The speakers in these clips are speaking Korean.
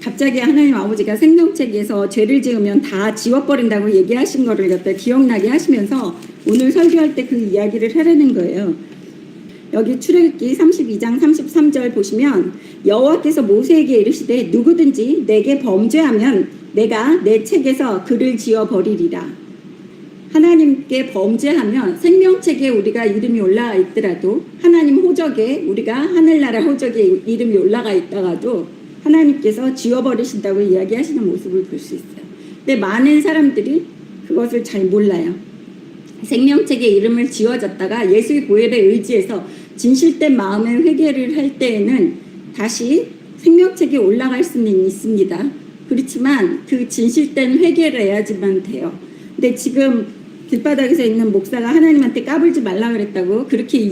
갑자기 하나님 아버지가 생명책에서 죄를 지으면 다 지워버린다고 얘기하신 거를 갖다 기억나게 하시면서 오늘 설교할 때 그 이야기를 하려는 거예요. 여기 출애굽기 32장 33절 보시면 여호와께서 모세에게 이르시되 누구든지 내게 범죄하면 내가 내 책에서 그를 지워버리리라. 하나님께 범죄하면 생명책에 우리가 이름이 올라가 있더라도 하나님 호적에 우리가 하늘나라 호적에 이름이 올라가 있다가도 하나님께서 지워버리신다고 이야기하시는 모습을 볼 수 있어요. 근데 많은 사람들이 그것을 잘 몰라요. 생명책에 이름을 지워졌다가 예수의 보혈에 의지해서 진실된 마음의 회개를 할 때에는 다시 생명책에 올라갈 수는 있습니다. 그렇지만 그 진실된 회개를 해야지만 돼요. 근데 지금 길바닥에서 있는 목사가 하나님한테 까불지 말라 그랬다고 그렇게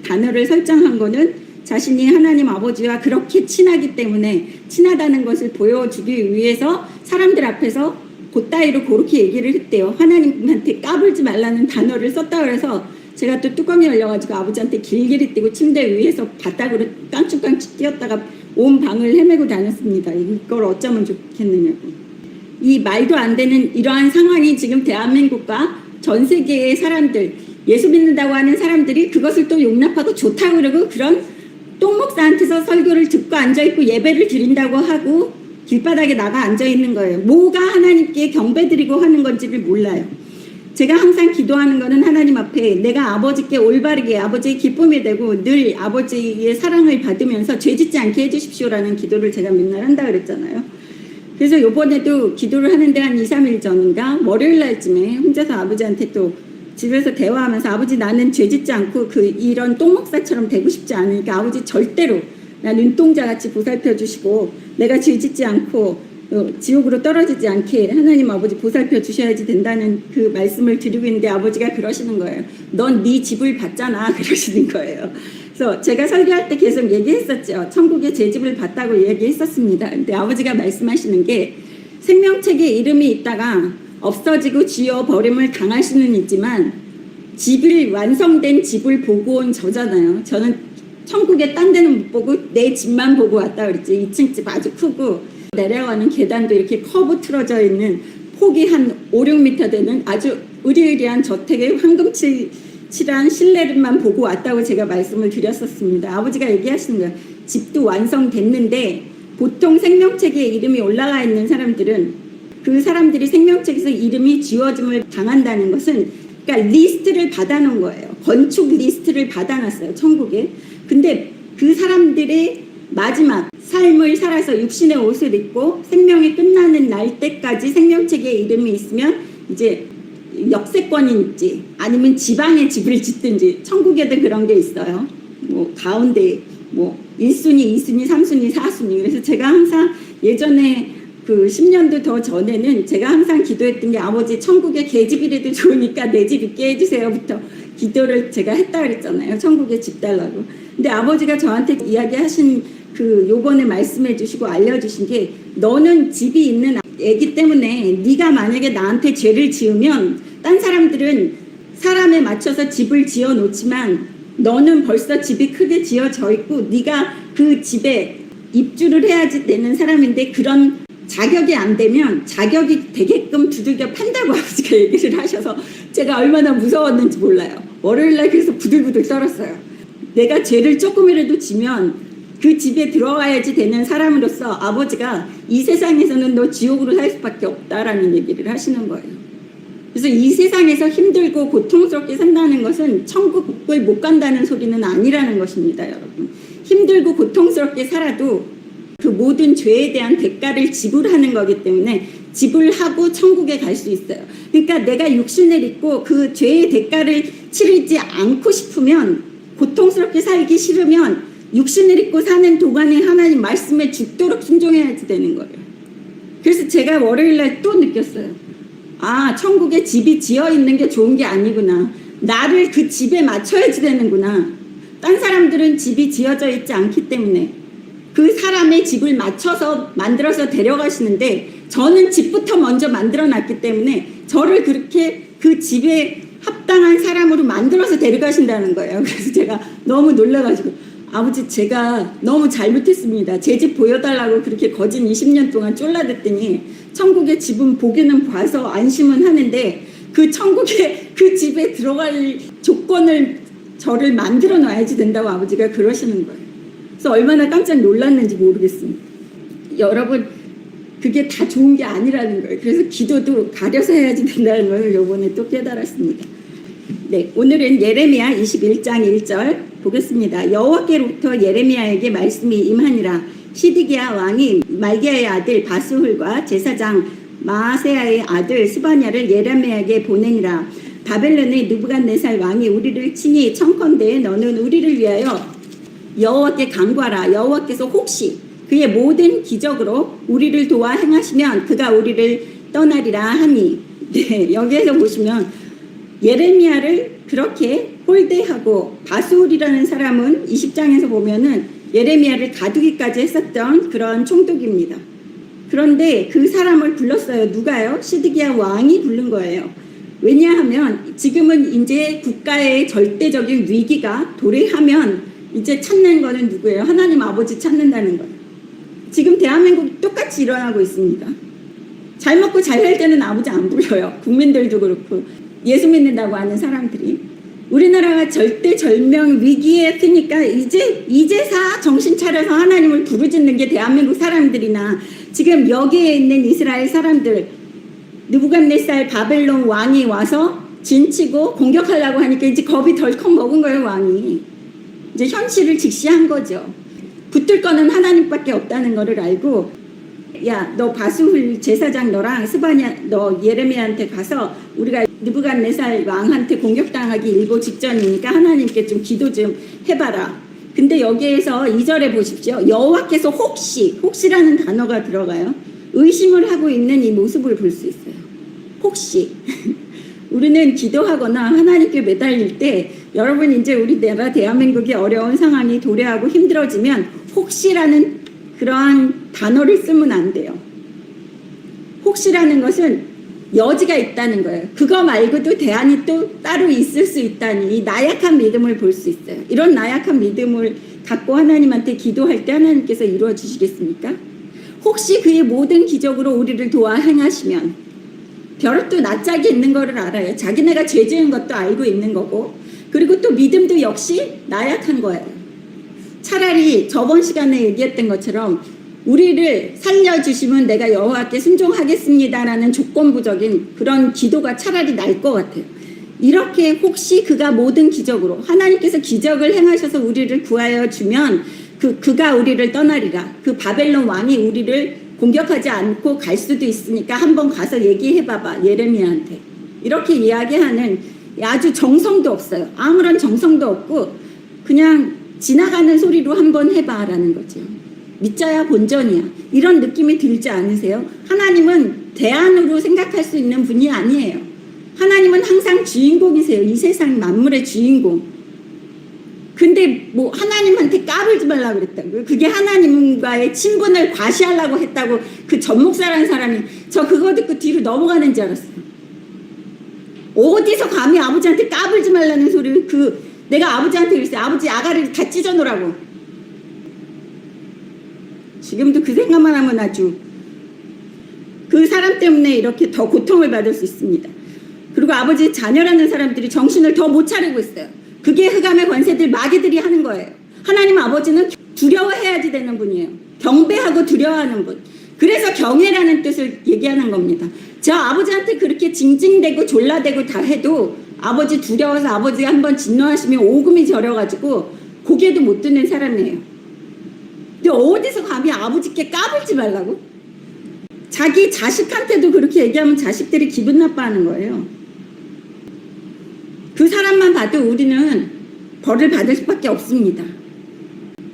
단어를 설정한 거는 자신이 하나님 아버지와 그렇게 친하기 때문에 친하다는 것을 보여주기 위해서 사람들 앞에서 그따위로 그렇게 얘기를 했대요. 하나님한테 까불지 말라는 단어를 썼다 그래서 제가 또 뚜껑이 열려가지고 아버지한테 길길이 뛰고 침대 위에서 바닥으로 깡충깡충 뛰었다가 온 방을 헤매고 다녔습니다. 이걸 어쩌면 좋겠느냐고. 이 말도 안 되는 이러한 상황이 지금 대한민국과 전 세계의 사람들, 예수 믿는다고 하는 사람들이 그것을 또 용납하고 좋다고 그러고 그런 똥목사한테서 설교를 듣고 앉아있고 예배를 드린다고 하고 길바닥에 나가 앉아있는 거예요. 뭐가 하나님께 경배드리고 하는 건지를 몰라요. 제가 항상 기도하는 거는 하나님 앞에 내가 아버지께 올바르게 아버지의 기쁨이 되고 늘 아버지의 사랑을 받으면서 죄짓지 않게 해주십시오라는 기도를 제가 맨날 한다 그랬잖아요. 그래서 요번에도 기도를 하는데 한 2, 3일 전인가 월요일 날쯤에 혼자서 아버지한테 또 집에서 대화하면서 아버지 나는 죄짓지 않고 이런 똥목사처럼 되고 싶지 않으니까 아버지 절대로 나 눈동자같이 보살펴 주시고 내가 죄짓지 않고 지옥으로 떨어지지 않게 하나님 아버지 보살펴 주셔야지 된다는 그 말씀을 드리고 있는데 아버지가 그러시는 거예요. 넌 네 집을 봤잖아 그러시는 거예요. 그래서 제가 설교할 때 계속 얘기했었죠. 천국에 제 집을 봤다고 얘기했었습니다. 근데 아버지가 말씀하시는 게 생명책에 이름이 있다가 없어지고 지워버림을 당할 수는 있지만 집을 완성된 집을 보고 온 저잖아요. 저는 천국에 딴 데는 못 보고 내 집만 보고 왔다 그랬지. 2층 집 아주 크고 내려가는 계단도 이렇게 커브 틀어져 있는 폭이 한 5, 6m 되는 아주 으리으리한 저택의 황금칠한 실내만 보고 왔다고 제가 말씀을 드렸었습니다. 아버지가 얘기하시는 거예요. 집도 완성됐는데 보통 생명책에 이름이 올라가 있는 사람들은 그 사람들이 생명책에서 이름이 지워짐을 당한다는 것은 그러니까 리스트를 받아놓은 거예요. 건축 리스트를 받아놨어요. 천국에. 근데 그 사람들의 마지막 삶을 살아서 육신의 옷을 입고 생명이 끝나는 날 때까지 생명책에 이름이 있으면 이제 역세권인지 아니면 지방에 집을 짓든지 천국에도 그런 게 있어요. 뭐 가운데 뭐 1순위, 2순위, 3순위, 4순위. 그래서 제가 항상 예전에 그 10년도 더 전에는 제가 항상 기도했던 게 아버지 천국에 개집이라도 좋으니까 내 집 있게 해주세요부터 기도를 제가 했다 그랬잖아요. 천국에 집 달라고. 근데 아버지가 저한테 이야기하신 그 요번에 말씀해 주시고 알려주신 게 너는 집이 있는 애기 때문에 네가 만약에 나한테 죄를 지으면 딴 사람들은 사람에 맞춰서 집을 지어 놓지만 너는 벌써 집이 크게 지어져 있고 네가 그 집에 입주를 해야지 되는 사람인데 그런 자격이 안 되면 자격이 되게끔 두들겨 판다고 아버지가 얘기를 하셔서 제가 얼마나 무서웠는지 몰라요. 월요일날 그래서 부들부들 떨었어요. 내가 죄를 조금이라도 지면 그 집에 들어가야지 되는 사람으로서 아버지가 이 세상에서는 너 지옥으로 살 수밖에 없다라는 얘기를 하시는 거예요. 그래서 이 세상에서 힘들고 고통스럽게 산다는 것은 천국을 못 간다는 소리는 아니라는 것입니다, 여러분. 힘들고 고통스럽게 살아도 그 모든 죄에 대한 대가를 지불하는 거기 때문에 지불하고 천국에 갈 수 있어요. 그러니까 내가 육신을 입고 그 죄의 대가를 치르지 않고 싶으면 고통스럽게 살기 싫으면 육신을 입고 사는 동안에 하나님 말씀에 죽도록 순종해야지 되는 거예요. 그래서 제가 월요일날 또 느꼈어요. 아, 천국에 집이 지어 있는 게 좋은 게 아니구나. 나를 그 집에 맞춰야지 되는구나. 딴 사람들은 집이 지어져 있지 않기 때문에 그 사람의 집을 맞춰서 만들어서 데려가시는데 저는 집부터 먼저 만들어 놨기 때문에 저를 그렇게 그 집에 합당한 사람으로 만들어서 데려가신다는 거예요. 그래서 제가 너무 놀라가지고 아버지 제가 너무 잘못했습니다. 제 집 보여달라고 그렇게 거진 20년 동안 쫄라댔더니 천국의 집은 보기는 봐서 안심은 하는데 그 천국의 그 집에 들어갈 조건을 저를 만들어 놔야지 된다고 아버지가 그러시는 거예요. 그래서 얼마나 깜짝 놀랐는지 모르겠습니다. 여러분 그게 다 좋은 게 아니라는 거예요. 그래서 기도도 가려서 해야지 된다는 걸 이번에 또 깨달았습니다. 네, 오늘은 예레미야 21장 1절 보겠습니다. 여호와께로부터 예레미야에게 말씀이 임하니라. 시드기야 왕이 말기야의 아들 바스훌과 제사장 마아세야의 아들 스바냐를 예레미야에게 보내니라. 바벨론의 느부갓네살 왕이 우리를 치니 청컨대 너는 우리를 위하여 여호와께 간구하라. 여호와께서 혹시 그의 모든 기적으로 우리를 도와 행하시면 그가 우리를 떠나리라 하니. 네, 여기에서 보시면 예레미야를 그렇게 홀대하고 바스훌이라는 사람은 20장에서 보면은 예레미야를 가두기까지 했었던 그런 총독입니다. 그런데 그 사람을 불렀어요. 누가요? 시드기야 왕이 부른 거예요. 왜냐하면 지금은 이제 국가의 절대적인 위기가 도래하면 이제 찾는 거는 누구예요? 하나님 아버지 찾는다는 거예요. 지금 대한민국이 똑같이 일어나고 있습니다. 잘 먹고 잘 살 때는 아버지 안 불러요. 국민들도 그렇고 예수 믿는다고 하는 사람들이. 우리나라가 절대절명 위기에 쓰니까 이제사 정신 차려서 하나님을 부르짖는 게 대한민국 사람들이나 지금 여기에 있는 이스라엘 사람들, 느부갓네살 바벨론 왕이 와서 진치고 공격하려고 하니까 이제 겁이 덜컥 먹은 거예요. 왕이 이제 현실을 직시한 거죠. 붙들 거는 하나님밖에 없다는 거를 알고, 야, 너 바스훌 제사장 너랑 스바냐 너 예레미야한테 가서 우리가 느부갓네살 왕한테 공격당하기 일보 직전이니까 하나님께 좀 기도 좀 해봐라. 근데 여기에서 2절에 보십시오. 여호와께서 혹시라는 단어가 들어가요. 의심을 하고 있는 이 모습을 볼 수 있어요. 혹시 우리는 기도하거나 하나님께 매달릴 때, 여러분 이제 우리나라 대한민국이 어려운 상황이 도래하고 힘들어지면 혹시라는 그러한 단어를 쓰면 안 돼요. 혹시라는 것은 여지가 있다는 거예요. 그거 말고도 대안이 또 따로 있을 수 있다니, 이 나약한 믿음을 볼 수 있어요. 이런 나약한 믿음을 갖고 하나님한테 기도할 때 하나님께서 이루어 주시겠습니까? 혹시 그의 모든 기적으로 우리를 도와 행하시면, 벼락도 낯짝이 있는 거를 알아요. 자기네가 죄 지은 것도 알고 있는 거고, 그리고 또 믿음도 역시 나약한 거예요. 차라리 저번 시간에 얘기했던 것처럼 우리를 살려주시면 내가 여호와께 순종하겠습니다라는 조건부적인 그런 기도가 차라리 날 것 같아요. 이렇게 혹시 그가 모든 기적으로, 하나님께서 기적을 행하셔서 우리를 구하여 주면 그가 우리를 떠나리라. 그 바벨론 왕이 우리를 공격하지 않고 갈 수도 있으니까 한번 가서 얘기해봐봐, 예레미야한테. 이렇게 이야기하는, 아주 정성도 없어요. 아무런 정성도 없고 그냥 지나가는 소리로 한번 해봐라는 거죠. 믿자야 본전이야. 이런 느낌이 들지 않으세요? 하나님은 대안으로 생각할 수 있는 분이 아니에요. 하나님은 항상 주인공이세요. 이 세상 만물의 주인공. 근데 뭐 하나님한테 까불지 말라고 그랬다고요? 그게 하나님과의 친분을 과시하려고 했다고 그 전목사라는 사람이, 저 그거 듣고 뒤로 넘어가는 줄 알았어요. 어디서 감히 아버지한테 까불지 말라는 소리를, 내가 아버지한테 그랬어요. 아버지 아가를 다 찢어놓으라고. 지금도 그 생각만 하면 아주 그 사람 때문에 이렇게 더 고통을 받을 수 있습니다. 그리고 아버지 자녀라는 사람들이 정신을 더 못 차리고 있어요. 그게 흑암의 권세들, 마귀들이 하는 거예요. 하나님 아버지는 두려워해야지 되는 분이에요. 경배하고 두려워하는 분. 그래서 경외라는 뜻을 얘기하는 겁니다. 저 아버지한테 그렇게 징징대고 졸라대고 다 해도 아버지 두려워서 아버지가 한번 진노하시면 오금이 저려가지고 고개도 못 드는 사람이에요. 근데 어디서 감히 아버지께 까불지 말라고? 자기 자식한테도 그렇게 얘기하면 자식들이 기분 나빠하는 거예요. 그 사람만 봐도 우리는 벌을 받을 수밖에 없습니다.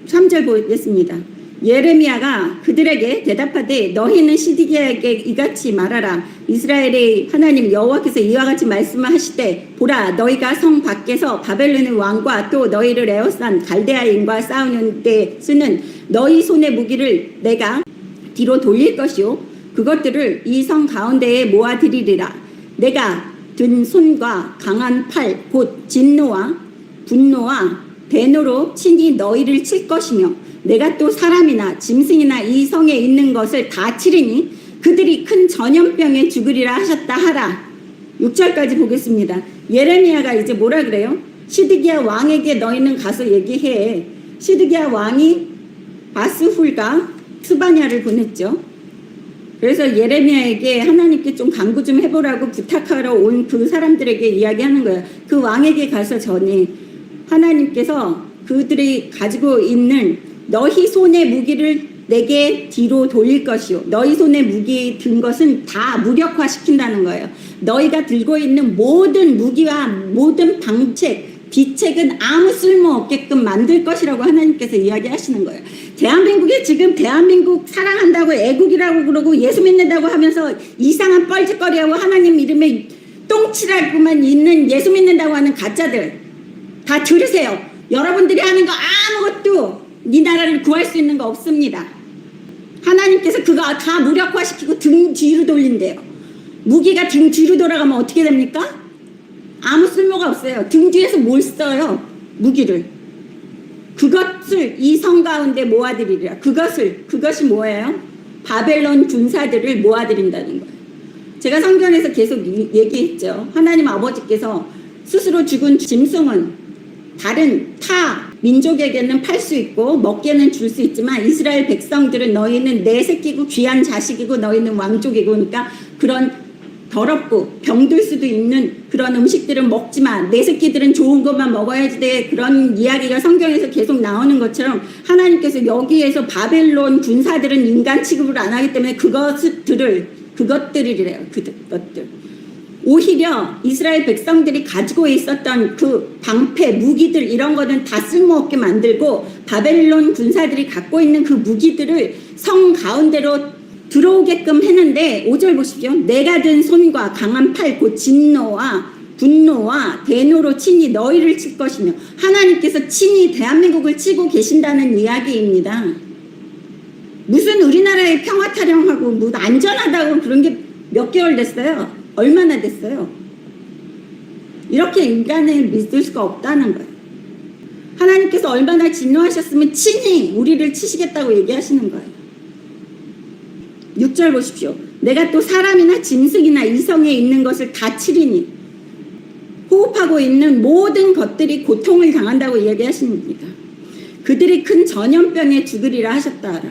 3절 보겠습니다. 예레미야가 그들에게 대답하되 너희는 시드기야에게 이같이 말하라. 이스라엘의 하나님 여호와께서 이와 같이 말씀하시되 보라, 너희가 성 밖에서 바벨론의 왕과 또 너희를 에워싼 갈대아인과 싸우는 데 쓰는 너희 손의 무기를 내가 뒤로 돌릴 것이요 그것들을 이 성 가운데에 모아드리리라. 내가 든 손과 강한 팔 곧 진노와 분노와 대노로 친히 너희를 칠 것이며 내가 또 사람이나 짐승이나 이 성에 있는 것을 다 치리니 그들이 큰 전염병에 죽으리라 하셨다 하라. 6절까지 보겠습니다. 예레미야가 이제 뭐라 그래요? 시드기야 왕에게 너희는 가서 얘기해. 시드기야 왕이 바스훌과 스바냐를 보냈죠. 그래서 예레미야에게 하나님께 좀 간구 좀 해보라고 부탁하러 온 그 사람들에게 이야기하는 거예요. 그 왕에게 가서 전해. 하나님께서 그들이 가지고 있는 너희 손의 무기를 내게 뒤로 돌릴 것이요. 너희 손에 무기 든 것은 다 무력화시킨다는 거예요. 너희가 들고 있는 모든 무기와 모든 방책, 비책은 아무 쓸모없게끔 만들 것이라고 하나님께서 이야기하시는 거예요. 대한민국에 지금 대한민국 사랑한다고 애국이라고 그러고 예수 믿는다고 하면서 이상한 뻘짓거리하고 하나님 이름에 똥칠하고만 있는 예수 믿는다고 하는 가짜들 다 들으세요. 여러분들이 하는 거 아무것도 이 나라를 구할 수 있는 거 없습니다. 하나님께서 그거 다 무력화시키고 등 뒤로 돌린대요. 무기가 등 뒤로 돌아가면 어떻게 됩니까? 아무 쓸모가 없어요. 등 뒤에서 뭘 써요? 무기를. 그것을 이 성 가운데 모아들이리라. 그것이 뭐예요? 바벨론 군사들을 모아들인다는 거예요. 제가 성경에서 계속 얘기했죠. 하나님 아버지께서 스스로 죽은 짐승은 다른 타 민족에게는 팔 수 있고 먹게는 줄 수 있지만 이스라엘 백성들은 너희는 내 새끼고 귀한 자식이고 너희는 왕족이고 그러니까 그런 더럽고 병들 수도 있는 그런 음식들은 먹지 마. 내 새끼들은 좋은 것만 먹어야지 돼. 그런 이야기가 성경에서 계속 나오는 것처럼 하나님께서 여기에서 바벨론 군사들은 인간 취급을 안 하기 때문에 그것들이래요. 그것들. 오히려 이스라엘 백성들이 가지고 있었던 그 방패, 무기들 이런 거는 다 쓸모없게 만들고 바벨론 군사들이 갖고 있는 그 무기들을 성 가운데로 들어오게끔 했는데 5절 보십시오. 내가 든 손과 강한 팔 곧 진노와 분노와 대노로 친히 너희를 칠 것이며 하나님께서 친히 대한민국을 치고 계신다는 이야기입니다. 무슨 우리나라의 평화 타령하고 뭐 안전하다고 그런 게 몇 개월 됐어요? 얼마나 됐어요? 이렇게 인간을 믿을 수가 없다는 거예요. 하나님께서 얼마나 진노하셨으면 친히 우리를 치시겠다고 얘기하시는 거예요. 6절 보십시오. 내가 또 사람이나 짐승이나 이성에 있는 것을 다 치리니 호흡하고 있는 모든 것들이 고통을 당한다고 이야기하십니다. 그들이 큰 전염병에 죽으리라 하셨다 하라.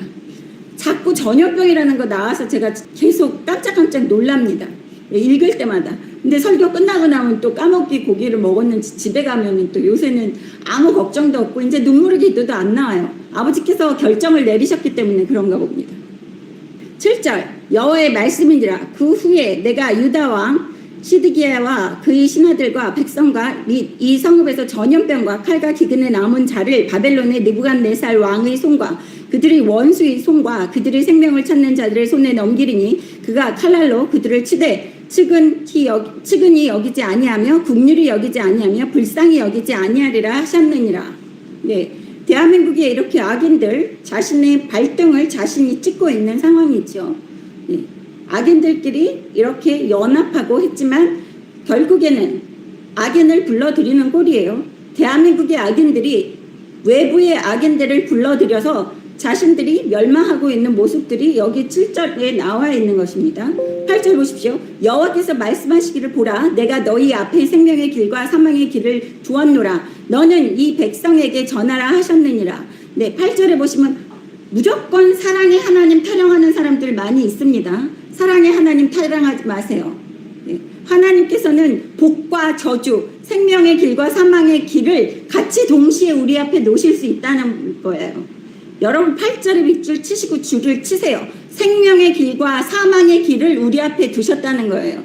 자꾸 전염병이라는 거 나와서 제가 계속 깜짝깜짝 놀랍니다. 읽을 때마다. 근데 설교 끝나고 나면 또 까먹기 고기를 먹었는지 집에 가면은 또 요새는 아무 걱정도 없고 이제 눈물의 기도도 안 나와요. 아버지께서 결정을 내리셨기 때문에 그런가 봅니다. 7절 여호와의 말씀이니라. 그 후에 내가 유다 왕 시드기야와 그의 신하들과 백성과 및 이 성읍에서 전염병과 칼과 기근에 남은 자를 바벨론의 느부갓네살 왕의 손과 그들의 원수의 손과 그들의 생명을 찾는 자들의 손에 넘기리니 그가 칼날로 그들을 치되 측은히 여기지 아니하며 국률이 여기지 아니하며 불쌍히 여기지 아니하리라 하셨느니라. 네, 대한민국에 이렇게 악인들 자신의 발등을 자신이 찍고 있는 상황이죠. 네, 악인들끼리 이렇게 연합하고 했지만 결국에는 악인을 불러들이는 꼴이에요. 대한민국의 악인들이 외부의 악인들을 불러들여서 자신들이 멸망하고 있는 모습들이 여기 7절에 나와 있는 것입니다. 8절 보십시오. 여호와께서 말씀하시기를 보라. 내가 너희 앞에 생명의 길과 사망의 길을 두었노라. 너는 이 백성에게 전하라 하셨느니라. 네, 8절에 보시면 무조건 사랑의 하나님 타령하는 사람들 많이 있습니다. 사랑의 하나님 타령하지 마세요. 네, 하나님께서는 복과 저주, 생명의 길과 사망의 길을 같이 동시에 우리 앞에 놓으실 수 있다는 거예요. 여러분 8절에 밑줄 치시고 줄을 치세요. 생명의 길과 사망의 길을 우리 앞에 두셨다는 거예요.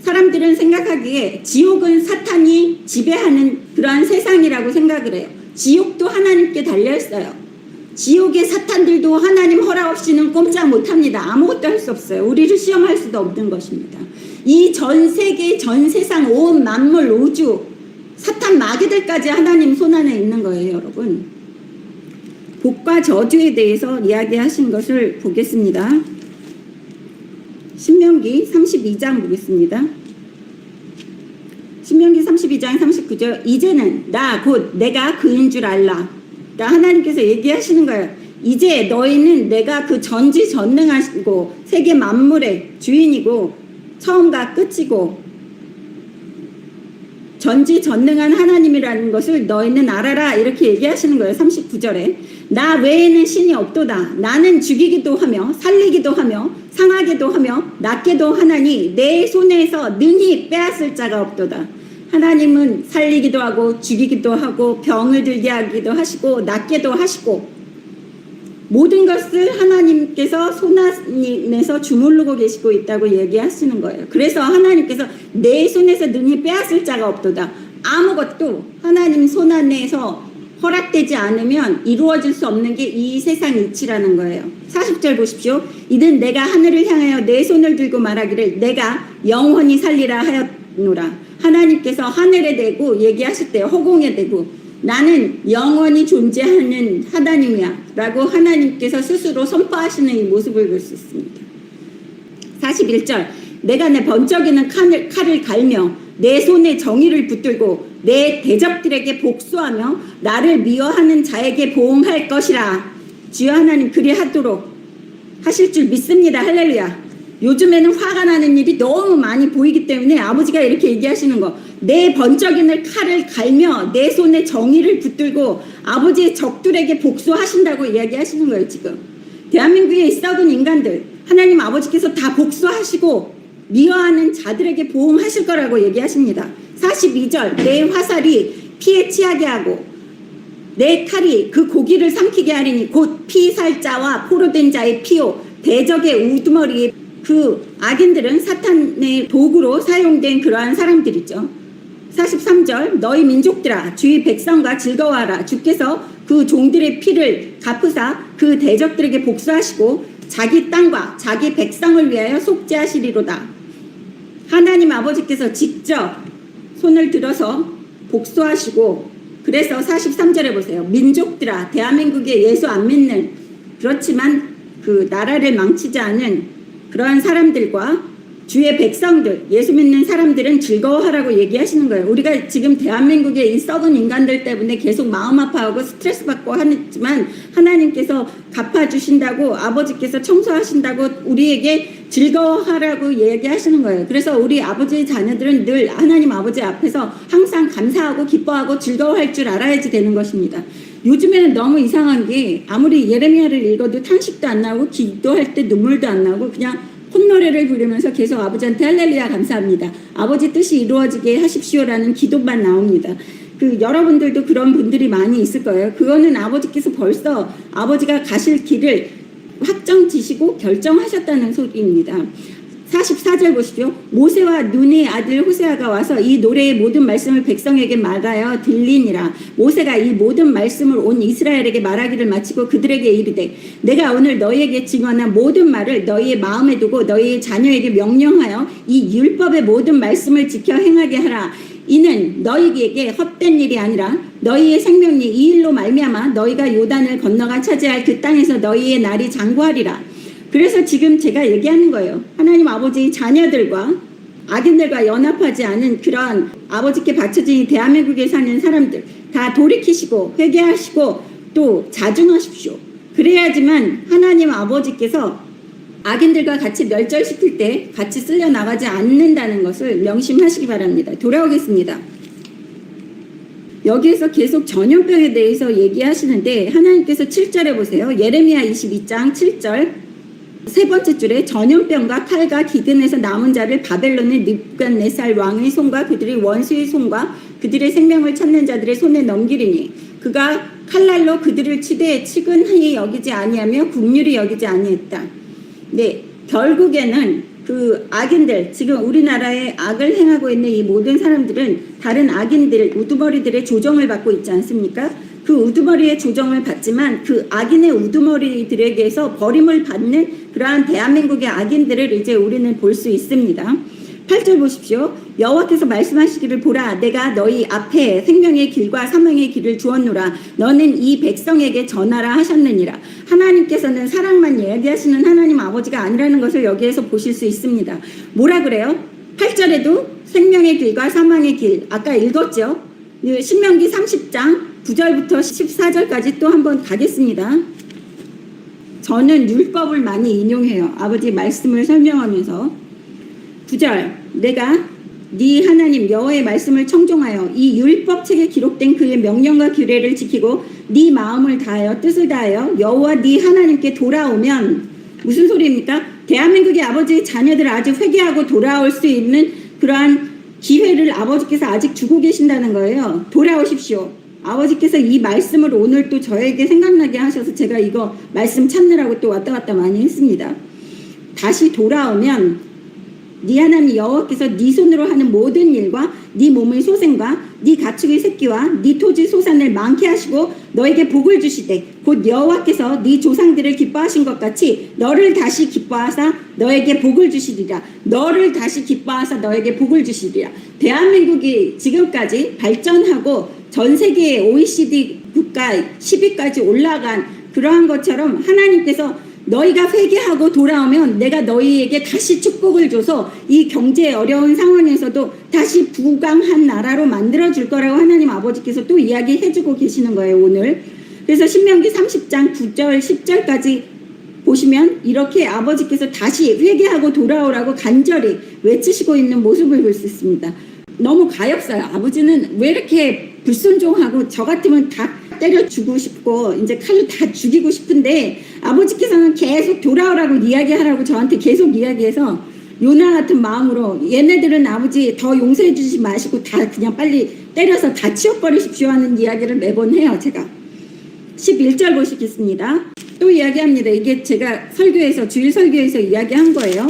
사람들은 생각하기에 지옥은 사탄이 지배하는 그러한 세상이라고 생각을 해요. 지옥도 하나님께 달려있어요. 지옥의 사탄들도 하나님 허락 없이는 꼼짝 못합니다. 아무것도 할 수 없어요. 우리를 시험할 수도 없는 것입니다. 이 전 세계 전 세상 온 만물 우주 사탄 마귀들까지 하나님 손안에 있는 거예요. 여러분 복과 저주에 대해서 이야기하신 것을 보겠습니다. 신명기 32장 보겠습니다. 신명기 32장 32장 39절 이제는 나 곧 내가 그인 줄 알라. 그러니까 하나님께서 얘기하시는 거예요. 이제 너희는 내가 그 전지전능하시고 세계 만물의 주인이고 처음과 끝이고 전지전능한 하나님이라는 것을 너희는 알아라. 이렇게 얘기하시는 거예요. 39절에 나 외에는 신이 없도다. 나는 죽이기도 하며 살리기도 하며 상하게도 하며 낫게도 하나니 내 손에서 능히 빼앗을 자가 없도다. 하나님은 살리기도 하고 죽이기도 하고 병을 들게 하기도 하시고 낫게도 하시고 모든 것을 하나님께서 손안에서 주무르고 계시고 있다고 얘기하시는 거예요. 그래서 하나님께서 내 손에서 능히 빼앗을 자가 없도다. 아무것도 하나님 손안에서 허락되지 않으면 이루어질 수 없는 게 이 세상 이치라는 거예요. 40절 보십시오. 이는 내가 하늘을 향하여 내 손을 들고 말하기를 내가 영원히 살리라 하였노라. 하나님께서 하늘에 대고 얘기하실 때 허공에 대고 나는 영원히 존재하는 하나님이야 라고 하나님께서 스스로 선포하시는 이 모습을 볼 수 있습니다. 41절 내가 내 번쩍이는 칼을 갈며 내 손에 정의를 붙들고 내 대적들에게 복수하며 나를 미워하는 자에게 보응할 것이라. 주여 하나님 그리하도록 하실 줄 믿습니다. 할렐루야. 요즘에는 화가 나는 일이 너무 많이 보이기 때문에 아버지가 이렇게 얘기하시는 거. 내 번쩍이는 칼을 갈며 내 손에 정의를 붙들고 아버지의 적들에게 복수하신다고 이야기하시는 거예요. 지금 대한민국에 썩은 인간들 하나님 아버지께서 다 복수하시고 미워하는 자들에게 보응하실 거라고 얘기하십니다. 42절 내 화살이 피에 치하게 하고 내 칼이 그 고기를 삼키게 하리니 곧 피살자와 포로된 자의 피요 대적의 우두머리. 그 악인들은 사탄의 도구로 사용된 그러한 사람들이죠. 43절 너희 민족들아 주의 백성과 즐거워하라. 주께서 그 종들의 피를 갚으사 그 대적들에게 복수하시고 자기 땅과 자기 백성을 위하여 속죄하시리로다. 하나님 아버지께서 직접 손을 들어서 복수하시고 그래서 43절에 보세요. 민족들아 대한민국에 예수 안 믿는 그렇지만 그 나라를 망치지 않은 그러한 사람들과 주의 백성들, 예수 믿는 사람들은 즐거워하라고 얘기하시는 거예요. 우리가 지금 대한민국의 이 썩은 인간들 때문에 계속 마음 아파하고 스트레스 받고 하지만 하나님께서 갚아주신다고 아버지께서 청소하신다고 우리에게 즐거워하라고 얘기하시는 거예요. 그래서 우리 아버지의 자녀들은 늘 하나님 아버지 앞에서 항상 감사하고 기뻐하고 즐거워할 줄 알아야지 되는 것입니다. 요즘에는 너무 이상한 게 아무리 예레미야를 읽어도 탄식도 안 나오고 기도할 때 눈물도 안 나오고 그냥 콧노래를 부르면서 계속 아버지한테 할렐루야 감사합니다. 아버지 뜻이 이루어지게 하십시오라는 기도만 나옵니다. 여러분들도 그런 분들이 많이 있을 거예요. 그거는 아버지께서 벌써 아버지가 가실 길을 확정지시고 결정하셨다는 소리입니다. 44절 보십시오. 모세와 눈의 아들 호세아가 와서 이 노래의 모든 말씀을 백성에게 말하여 들리니라. 모세가 이 모든 말씀을 온 이스라엘에게 말하기를 마치고 그들에게 이르되 내가 오늘 너희에게 증언한 모든 말을 너희의 마음에 두고 너희의 자녀에게 명령하여 이 율법의 모든 말씀을 지켜 행하게 하라. 이는 너희에게 헛된 일이 아니라 너희의 생명이 이 일로 말미암아 너희가 요단을 건너가 차지할 그 땅에서 너희의 날이 장구하리라. 그래서 지금 제가 얘기하는 거예요. 하나님 아버지 자녀들과 악인들과 연합하지 않은 그런 아버지께 바쳐진 대한민국에 사는 사람들 다 돌이키시고 회개하시고 또 자중하십시오. 그래야지만 하나님 아버지께서 악인들과 같이 멸절시킬 때 같이 쓸려 나가지 않는다는 것을 명심하시기 바랍니다. 돌아오겠습니다. 여기에서 계속 전염병에 대해서 얘기하시는데 하나님께서 7절에 보세요. 예레미야 22장 7절 세 번째 줄에 전염병과 칼과 기근에서 남은 자를 바벨론의 느부갓네살 왕의 손과 그들의 원수의 손과 그들의 생명을 찾는 자들의 손에 넘기리니 그가 칼날로 그들을 치되 측은히 여기지 아니하며 국률이 여기지 아니했다. 네, 결국에는 그 악인들 지금 우리나라에 악을 행하고 있는 이 모든 사람들은 다른 악인들 우두머리들의 조정을 받고 있지 않습니까? 그 우두머리의 조정을 받지만 그 악인의 우두머리들에게서 버림을 받는 그러한 대한민국의 악인들을 이제 우리는 볼 수 있습니다. 8절 보십시오. 여호와께서 말씀하시기를 보라 내가 너희 앞에 생명의 길과 사망의 길을 주었노라. 너는 이 백성에게 전하라 하셨느니라. 하나님께서는 사랑만 이야기하시는 하나님 아버지가 아니라는 것을 여기에서 보실 수 있습니다. 뭐라 그래요? 8절에도 생명의 길과 사망의 길 아까 읽었죠. 신명기 30장 9절부터 14절까지 또 한번 가겠습니다. 저는 율법을 많이 인용해요. 아버지 말씀을 설명하면서 9절 내가 네 하나님 여호와의 말씀을 청종하여 이 율법책에 기록된 그의 명령과 규례를 지키고 네 마음을 다하여 뜻을 다하여 여호와 네 하나님께 돌아오면 무슨 소리입니까? 대한민국의 아버지의 자녀들 아직 회개하고 돌아올 수 있는 그러한 기회를 아버지께서 아직 주고 계신다는 거예요. 돌아오십시오. 아버지께서 이 말씀을 오늘 또 저에게 생각나게 하셔서 제가 이거 말씀 찾느라고 또 왔다 갔다 많이 했습니다. 다시 돌아오면 네 하나님 여호와께서 네 손으로 하는 모든 일과 네 몸의 소생과 네 가축의 새끼와 네 토지 소산을 많게 하시고 너에게 복을 주시되 곧 여호와께서 네 조상들을 기뻐하신 것 같이 너를 다시 기뻐하사 너에게 복을 주시리라. 너를 다시 기뻐하사 너에게 복을 주시리라. 대한민국이 지금까지 발전하고 전 세계의 OECD 국가 10위까지 올라간 그러한 것처럼 하나님께서 너희가 회개하고 돌아오면 내가 너희에게 다시 축복을 줘서 이 경제 어려운 상황에서도 다시 부강한 나라로 만들어줄 거라고 하나님 아버지께서 또 이야기해주고 계시는 거예요 오늘. 그래서 신명기 30장 9절 10절까지 보시면 이렇게 아버지께서 다시 회개하고 돌아오라고 간절히 외치시고 있는 모습을 볼 수 있습니다. 너무 가엾어요. 아버지는 왜 이렇게 불순종하고 저 같으면 다 때려주고 싶고 이제 칼로 다 죽이고 싶은데 아버지께서는 계속 돌아오라고 이야기하라고 저한테 계속 이야기해서 요나 같은 마음으로 얘네들은 아버지 더 용서해 주지 마시고 다 그냥 빨리 때려서 다 치워버리십시오 하는 이야기를 매번 해요. 제가 11절 보시겠습니다. 또 이야기합니다. 이게 제가 설교에서 주일 설교에서 이야기한 거예요.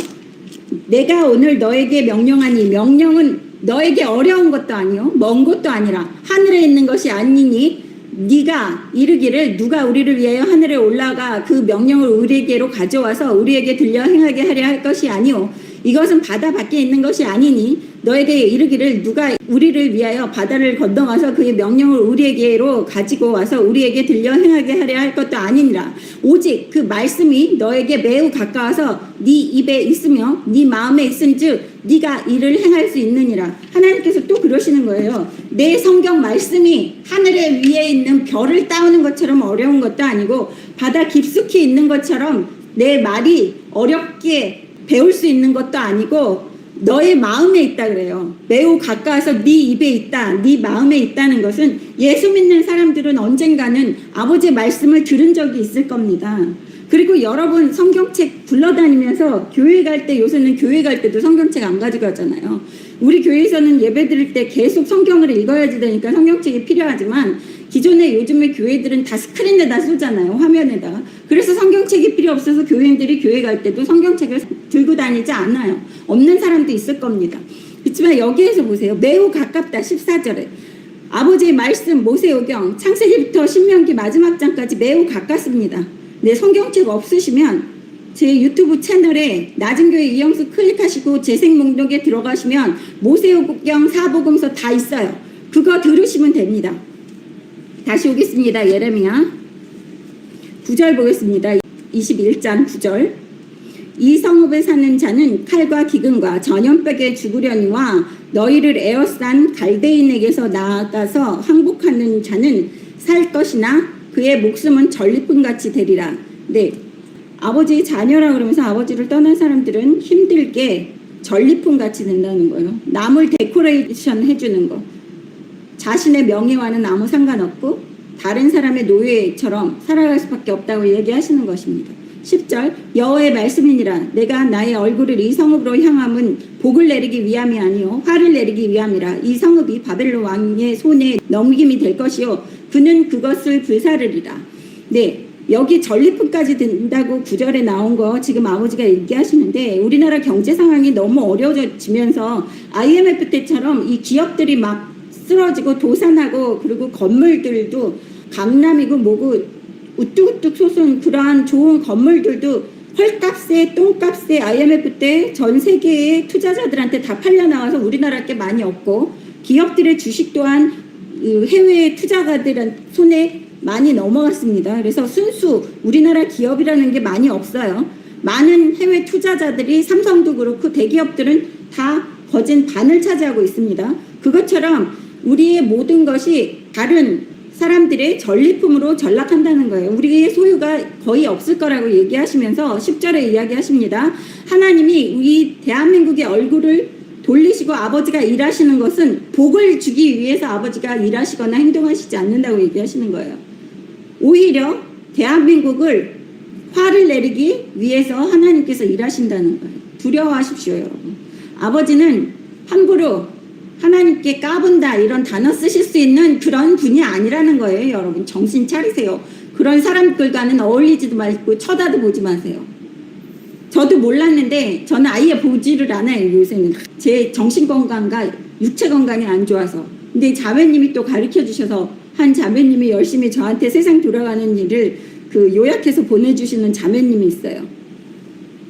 내가 오늘 너에게 명령한 이 명령은 너에게 어려운 것도 아니요 먼 것도 아니라 하늘에 있는 것이 아니니 네가 이르기를 누가 우리를 위하여 하늘에 올라가 그 명령을 우리에게로 가져와서 우리에게 들려 행하게 하려 할 것이 아니오 이것은 바다 밖에 있는 것이 아니니 너에게 이르기를 누가 우리를 위하여 바다를 건너가서 그의 명령을 우리에게로 가지고 와서 우리에게 들려 행하게 하려 할 것도 아니니라. 오직 그 말씀이 너에게 매우 가까워서 네 입에 있으며 네 마음에 있은즉 네가 이를 행할 수 있느니라. 하나님께서 또 그러시는 거예요. 내 성경 말씀이 하늘에 위에 있는 별을 따오는 것처럼 어려운 것도 아니고 바다 깊숙이 있는 것처럼 내 말이 어렵게 배울 수 있는 것도 아니고 너의 마음에 있다 그래요. 매우 가까워서 네 입에 있다, 네 마음에 있다는 것은 예수 믿는 사람들은 언젠가는 아버지의 말씀을 들은 적이 있을 겁니다. 그리고 여러분 성경책 굴러다니면서 교회 갈 때 요새는 교회 갈 때도 성경책 안 가져가잖아요. 우리 교회에서는 예배 드릴 때 계속 성경을 읽어야지 되니까 성경책이 필요하지만 기존에 요즘에 교회들은 다 스크린에다 쏘잖아요. 화면에다. 그래서 성경책이 필요 없어서 교인들이 교회 갈 때도 성경책을 들고 다니지 않아요. 없는 사람도 있을 겁니다. 그렇지만 여기에서 보세요. 매우 가깝다. 14절에. 아버지의 말씀 모세오경 창세기부터 신명기 마지막 장까지 매우 가깝습니다. 네, 성경책 없으시면 제 유튜브 채널에 낮은교회 이영수 클릭하시고 재생 목록에 들어가시면 모세오경 사복음서 다 있어요. 그거 들으시면 됩니다. 다시 오겠습니다. 예레미야 9절 보겠습니다. 21장 9절 이 성읍에 사는 자는 칼과 기근과 전염병에 죽으려니와 너희를 에워싼 갈대인에게서 나아가서 항복하는 자는 살 것이나 그의 목숨은 전리품같이 되리라. 네, 아버지의 자녀라 그러면서 아버지를 떠난 사람들은 힘들게 전리품같이 된다는 거예요. 남을 데코레이션 해주는 거. 자신의 명예와는 아무 상관없고 다른 사람의 노예처럼 살아갈 수밖에 없다고 얘기하시는 것입니다. 10절 여호와의 말씀이니라 내가 나의 얼굴을 이 성읍으로 향함은 복을 내리기 위함이 아니요 화를 내리기 위함이라. 이 성읍이 바벨론 왕의 손에 넘김이 될 것이요 그는 그것을 불사르리라. 네, 여기 전리품까지 된다고 9절에 나온 거 지금 아버지가 얘기하시는데 우리나라 경제 상황이 너무 어려워지면서 IMF 때처럼 이 기업들이 막 쓰러지고 도산하고 그리고 건물들도 강남이고 뭐고 우뚝우뚝 솟은 그러한 좋은 건물들도 헐값에 똥값에 IMF 때 전 세계의 투자자들한테 다 팔려나와서 우리나라 게 많이 없고 기업들의 주식 또한 해외 투자가들은 손에 많이 넘어갔습니다. 그래서 순수 우리나라 기업이라는 게 많이 없어요. 많은 해외 투자자들이 삼성도 그렇고 대기업들은 다 거진 반을 차지하고 있습니다. 그것처럼 우리의 모든 것이 다른 사람들의 전리품으로 전락한다는 거예요. 우리의 소유가 거의 없을 거라고 얘기하시면서 10절에 이야기하십니다. 하나님이 이 대한민국의 얼굴을 돌리시고 아버지가 일하시는 것은 복을 주기 위해서 아버지가 일하시거나 행동하시지 않는다고 얘기하시는 거예요. 오히려 대한민국을 화를 내리기 위해서 하나님께서 일하신다는 거예요. 두려워하십시오, 여러분. 아버지는 함부로 하나님께 까분다 이런 단어 쓰실 수 있는 그런 분이 아니라는 거예요, 여러분. 정신 차리세요. 그런 사람들과는 어울리지도 말고 쳐다도 보지 마세요. 저도 몰랐는데 저는 아예 보지를 않아요, 요새는. 제 정신건강과 육체건강이 안 좋아서. 근데 자매님이 또 가르쳐 주셔서 한 자매님이 열심히 저한테 세상 돌아가는 일을 요약해서 보내주시는 자매님이 있어요.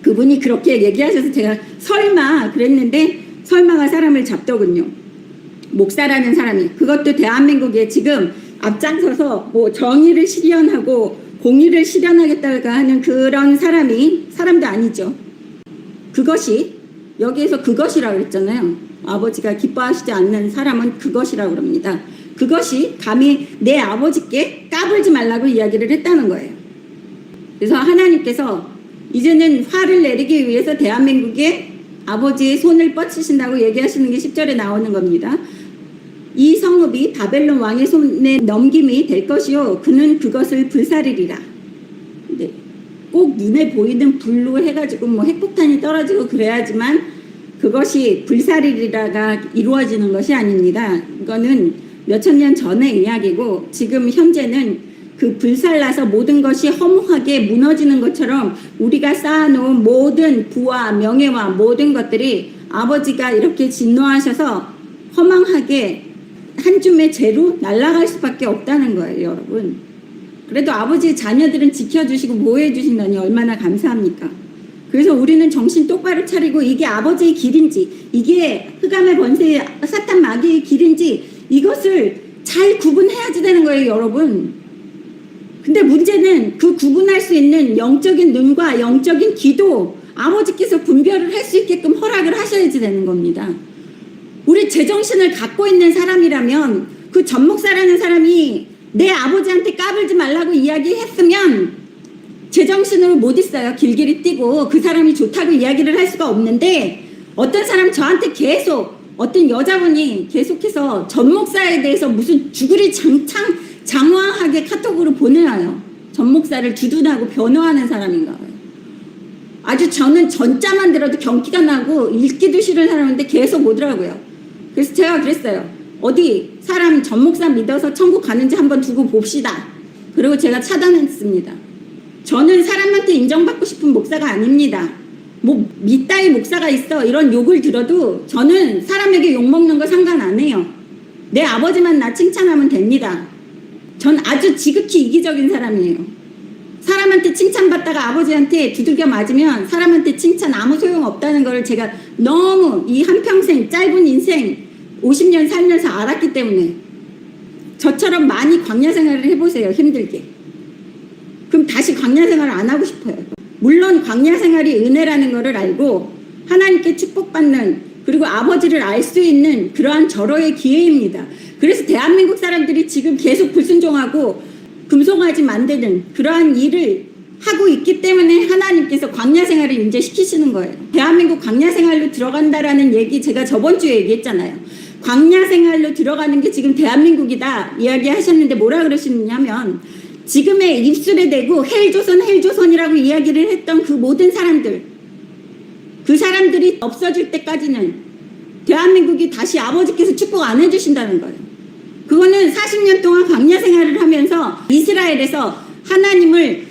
그분이 그렇게 얘기하셔서 제가 설마 그랬는데 설마가 사람을 잡더군요. 목사라는 사람이. 그것도 대한민국에 지금 앞장서서 뭐 정의를 실현하고 공의를 실현하겠다고 하는 그런 사람도 아니죠. 그것이 여기에서 그것이라고 했잖아요. 아버지가 기뻐하시지 않는 사람은 그것이라고 그럽니다. 그것이 감히 내 아버지께 까불지 말라고 이야기를 했다는 거예요. 그래서 하나님께서 이제는 화를 내리기 위해서 대한민국에 아버지의 손을 뻗치신다고 얘기하시는 게 10절에 나오는 겁니다. 이 성읍이 바벨론 왕의 손에 넘김이 될 것이요 그는 그것을 불사르리라. 네. 꼭 눈에 보이는 불로 해가지고 뭐 핵폭탄이 떨어지고 그래야지만 그것이 불사르리라가 이루어지는 것이 아닙니다. 이거는 몇천 년 전의 이야기고 지금 현재는 그 불살라서 모든 것이 허무하게 무너지는 것처럼 우리가 쌓아놓은 모든 부와 명예와 모든 것들이 아버지가 이렇게 진노하셔서 허망하게 한 줌의 재로 날아갈 수밖에 없다는 거예요, 여러분. 그래도 아버지의 자녀들은 지켜주시고 보호해 주신다니 얼마나 감사합니까? 그래서 우리는 정신 똑바로 차리고 이게 아버지의 길인지 이게 흑암의 번세 사탄 마귀의 길인지 이것을 잘 구분해야지 되는 거예요, 여러분. 근데 문제는 그 구분할 수 있는 영적인 눈과 영적인 귀도 아버지께서 분별을 할 수 있게끔 허락을 하셔야지 되는 겁니다. 우리 제정신을 갖고 있는 사람이라면 그 전목사라는 사람이 내 아버지한테 까불지 말라고 이야기했으면 제정신으로 못 있어요. 길길이 뛰고 그 사람이 좋다고 이야기를 할 수가 없는데 어떤 사람 저한테 계속 어떤 여자분이 계속해서 전목사에 대해서 무슨 주구리 장황하게 카톡으로 보내와요. 전목사를 두둔하고 변호하는 사람인가 봐요. 아주 저는 전자만 들어도 경기가 나고 읽기도 싫은 사람인데 계속 오더라고요. 그래서 제가 그랬어요. 어디 사람 전목사 믿어서 천국 가는지 한번 두고 봅시다. 그리고 제가 차단했습니다. 저는 사람한테 인정받고 싶은 목사가 아닙니다. 뭐 밑다이 목사가 있어 이런 욕을 들어도 저는 사람에게 욕먹는 거 상관 안 해요. 내 아버지만 나 칭찬하면 됩니다. 전 아주 지극히 이기적인 사람이에요. 사람한테 칭찬받다가 아버지한테 두들겨 맞으면 사람한테 칭찬 아무 소용없다는 걸 제가 너무 이 한평생 짧은 인생 50년 살면서 알았기 때문에 저처럼 많이 광야 생활을 해보세요. 힘들게. 그럼 다시 광야 생활을 안 하고 싶어요. 물론 광야 생활이 은혜라는 거를 알고 하나님께 축복받는 그리고 아버지를 알 수 있는 그러한 절호의 기회입니다. 그래서 대한민국 사람들이 지금 계속 불순종하고 금송아지 만드는 그러한 일을 하고 있기 때문에 하나님께서 광야 생활을 이제 시키시는 거예요. 대한민국 광야 생활로 들어간다라는 얘기 제가 저번 주에 얘기했잖아요. 광야 생활로 들어가는 게 지금 대한민국이다 이야기하셨는데 뭐라 그러시냐면 지금의 입술에 대고 헬조선이라고 이야기를 했던 그 모든 사람들 그 사람들이 없어질 때까지는 대한민국이 다시 아버지께서 축복 안 해주신다는 거예요. 그거는 40년 동안 광야 생활을 하면서 이스라엘에서 하나님을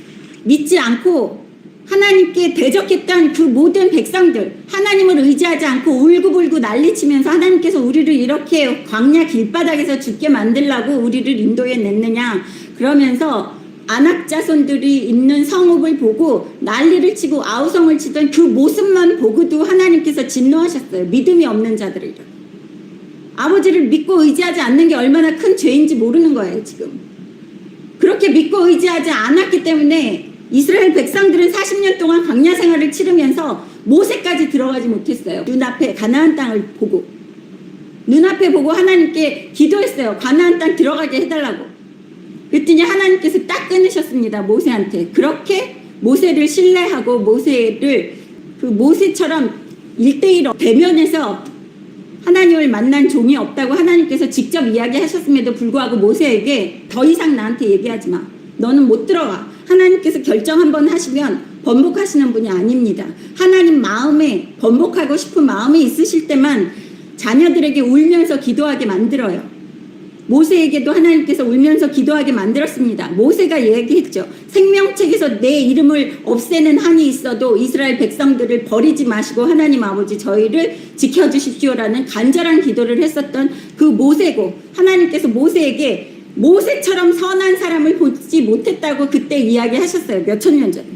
믿지 않고 하나님께 대적했던 그 모든 백성들 하나님을 의지하지 않고 울고불고 난리치면서 하나님께서 우리를 이렇게 광야 길바닥에서 죽게 만들라고 우리를 인도해 냈느냐 그러면서 안악자손들이 있는 성읍을 보고 난리를 치고 아우성을 치던 그 모습만 보고도 하나님께서 진노하셨어요. 믿음이 없는 자들을. 아버지를 믿고 의지하지 않는 게 얼마나 큰 죄인지 모르는 거예요. 지금 그렇게 믿고 의지하지 않았기 때문에 이스라엘 백성들은 40년 동안 광야 생활을 치르면서 모세까지 들어가지 못했어요. 눈앞에 가나안 땅을 보고. 눈앞에 보고 하나님께 기도했어요. 가나안 땅 들어가게 해달라고. 그랬더니 하나님께서 딱 끊으셨습니다. 모세한테. 그렇게 모세를 신뢰하고 모세를 그 모세처럼 1대1 대면해서 하나님을 만난 종이 없다고 하나님께서 직접 이야기하셨음에도 불구하고 모세에게 더 이상 나한테 얘기하지 마. 너는 못 들어가. 하나님께서 결정 한번 하시면 번복하시는 분이 아닙니다. 하나님 마음에 번복하고 싶은 마음이 있으실 때만 자녀들에게 울면서 기도하게 만들어요. 모세에게도 하나님께서 울면서 기도하게 만들었습니다. 모세가 얘기했죠. 생명책에서 내 이름을 없애는 한이 있어도 이스라엘 백성들을 버리지 마시고 하나님 아버지 저희를 지켜주십시오라는 간절한 기도를 했었던 그 모세고, 하나님께서 모세에게 모세처럼 선한 사람을 보지 못했다고 그때 이야기하셨어요. 몇천 년 전에.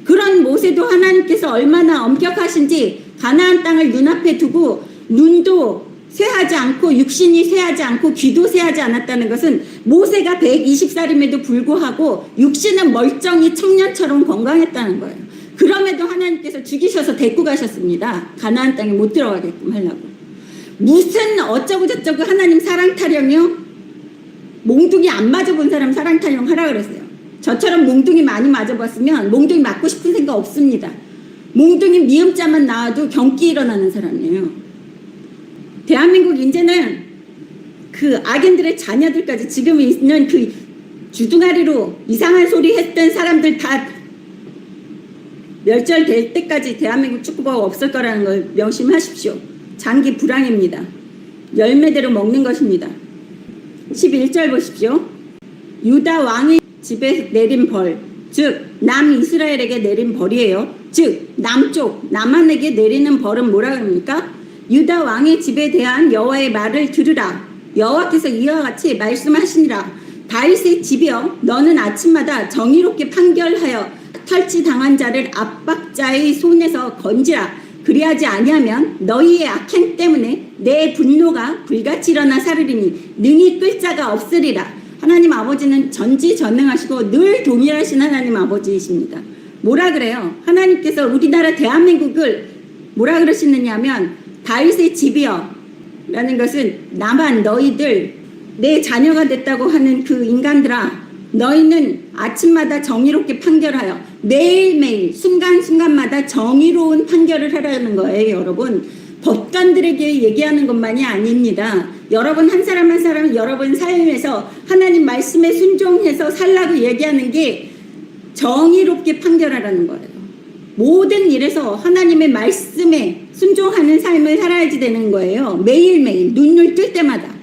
그런 모세도 하나님께서 얼마나 엄격하신지 가나안 땅을 눈앞에 두고 눈도 쇠하지 않고 육신이 쇠하지 않고 귀도 쇠하지 않았다는 것은 모세가 120살임에도 불구하고 육신은 멀쩡히 청년처럼 건강했다는 거예요. 그럼에도 하나님께서 죽이셔서 데리고 가셨습니다. 가나안 땅에 못 들어가게끔 하려고. 무슨 어쩌고 저쩌고 하나님 사랑 타령이요? 몽둥이 안 맞아본 사람 사랑 타령 하라 그랬어요. 저처럼 몽둥이 많이 맞아봤으면 몽둥이 맞고 싶은 생각 없습니다. 몽둥이 미음자만 나와도 경기 일어나는 사람이에요. 대한민국 이제는 그 악인들의 자녀들까지 지금 있는 그 주둥아리로 이상한 소리 했던 사람들 다 멸절될 때까지 대한민국 축구가 없을 거라는 걸 명심하십시오. 장기 불황입니다. 열매대로 먹는 것입니다. 11절 보십시오. 유다 왕의 집에 내린 벌, 즉 남이스라엘에게 내린 벌이에요. 즉 남쪽 남한에게 내리는 벌은 뭐라 그럽니까? 유다 왕의 집에 대한 여호와의 말을 들으라. 여호와께서 이와 같이 말씀하시니라. 다윗의 집이여, 너는 아침마다 정의롭게 판결하여 탈취당한 자를 압박자의 손에서 건지라. 그리하지 아니하면 너희의 악행 때문에 내 분노가 불같이 일어나 사르리니 능히 끌 자가 없으리라. 하나님 아버지는 전지전능하시고 늘 동일하신 하나님 아버지이십니다. 뭐라 그래요? 하나님께서 우리나라 대한민국을 뭐라 그러시느냐 하면 다윗의 집이여 라는 것은 나만 너희들 내 자녀가 됐다고 하는 그 인간들아, 너희는 아침마다 정의롭게 판결하여 매일매일 순간순간마다 정의로운 판결을 하라는 거예요. 여러분, 법관들에게 얘기하는 것만이 아닙니다. 여러분 한 사람 한 사람 여러분 삶에서 하나님 말씀에 순종해서 살라고 얘기하는 게 정의롭게 판결하라는 거예요. 모든 일에서 하나님의 말씀에 순종하는 삶을 살아야지 되는 거예요. 매일매일 눈을 뜰 때마다.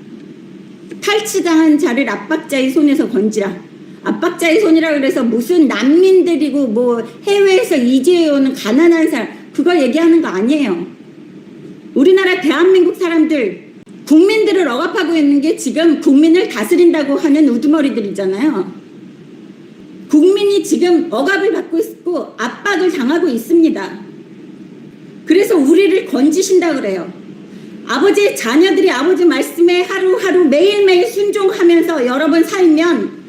탈취당한 자를 압박자의 손에서 건지라. 압박자의 손이라 그래서 무슨 난민들이고 뭐 해외에서 이주해오는 가난한 사람 그거 얘기하는 거 아니에요. 우리나라 대한민국 사람들 국민들을 억압하고 있는 게 지금 국민을 다스린다고 하는 우두머리들이잖아요. 국민이 지금 억압을 받고 있고 압박을 당하고 있습니다. 그래서 우리를 건지신다 그래요. 아버지의 자녀들이 아버지 말씀에 하루하루 매일매일 순종하면서 여러분 살면